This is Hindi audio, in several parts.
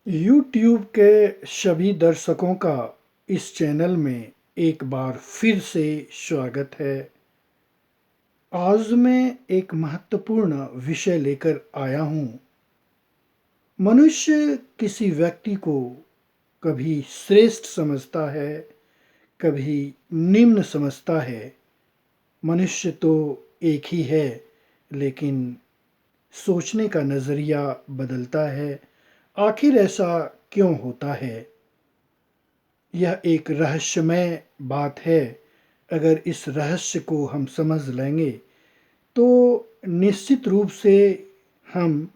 यूट्यूब के सभी दर्शकों का इस चैनल में एक बार फिर से स्वागत है। आज मैं एक महत्वपूर्ण विषय लेकर आया हूँ। मनुष्य किसी व्यक्ति को कभी श्रेष्ठ समझता है, कभी निम्न समझता है। मनुष्य तो एक ही है, लेकिन सोचने का नज़रिया बदलता है। आखिर ऐसा क्यों होता है? यह एक रहस्यमय बात है। अगर इस रहस्य को हम समझ लेंगे, तो निश्चित रूप से हम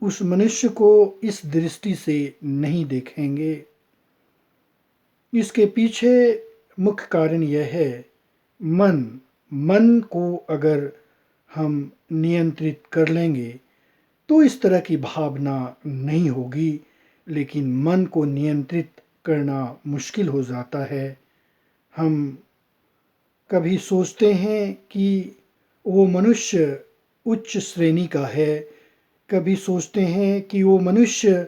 उस मनुष्य को इस दृष्टि से नहीं देखेंगे। इसके पीछे मुख्य कारण यह है, मन। मन को अगर हम नियंत्रित कर लेंगे, तो इस तरह की भावना नहीं होगी, लेकिन मन को नियंत्रित करना मुश्किल हो जाता है। हम कभी सोचते हैं कि वो मनुष्य उच्च श्रेणी का है, कभी सोचते हैं कि वो मनुष्य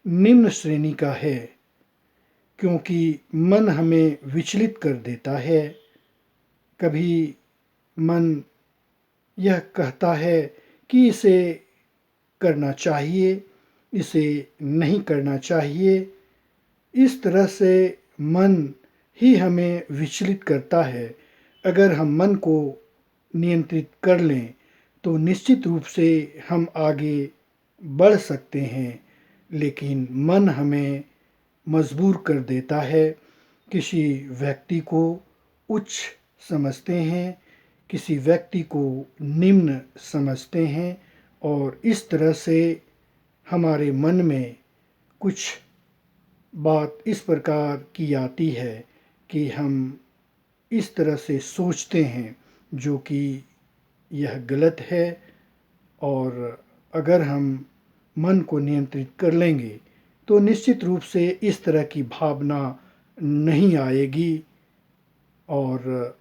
निम्न श्रेणी का है, क्योंकि मन हमें विचलित कर देता है। कभी मन यह कहता है कि इसे करना चाहिए, इसे नहीं करना चाहिए। इस तरह से मन ही हमें विचलित करता है। अगर हम मन को नियंत्रित कर लें, तो निश्चित रूप से हम आगे बढ़ सकते हैं, लेकिन मन हमें मजबूर कर देता है। किसी व्यक्ति को उच्च समझते हैं, किसी व्यक्ति को निम्न समझते हैं, और इस तरह से हमारे मन में कुछ बात इस प्रकार की आती है कि हम इस तरह से सोचते हैं, जो कि यह गलत है। और अगर हम मन को नियंत्रित कर लेंगे, तो निश्चित रूप से इस तरह की भावना नहीं आएगी। और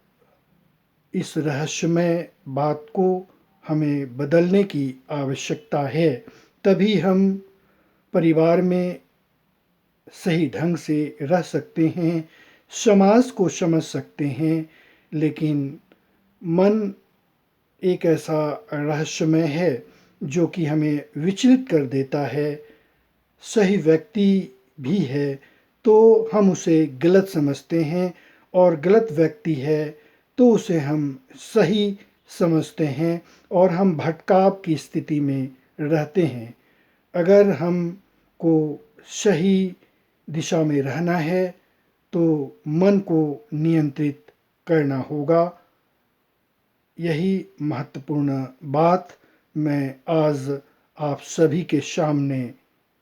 इस रहस्यमय बात को हमें बदलने की आवश्यकता है। तभी हम परिवार में सही ढंग से रह सकते हैं, समाज को समझ सकते हैं। लेकिन मन एक ऐसा रहस्यमय है जो कि हमें विचलित कर देता है। सही व्यक्ति भी है तो हम उसे गलत समझते हैं, और गलत व्यक्ति है तो उसे हम सही समझते हैं, और हम भटकाव की स्थिति में रहते हैं। अगर हमको सही दिशा में रहना है, तो मन को नियंत्रित करना होगा। यही महत्वपूर्ण बात मैं आज आप सभी के सामने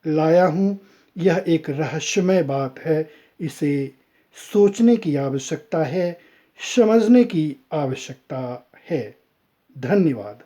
लाया हूँ। यह एक रहस्यमय बात है। इसे सोचने की आवश्यकता है, समझने की आवश्यकता है। धन्यवाद।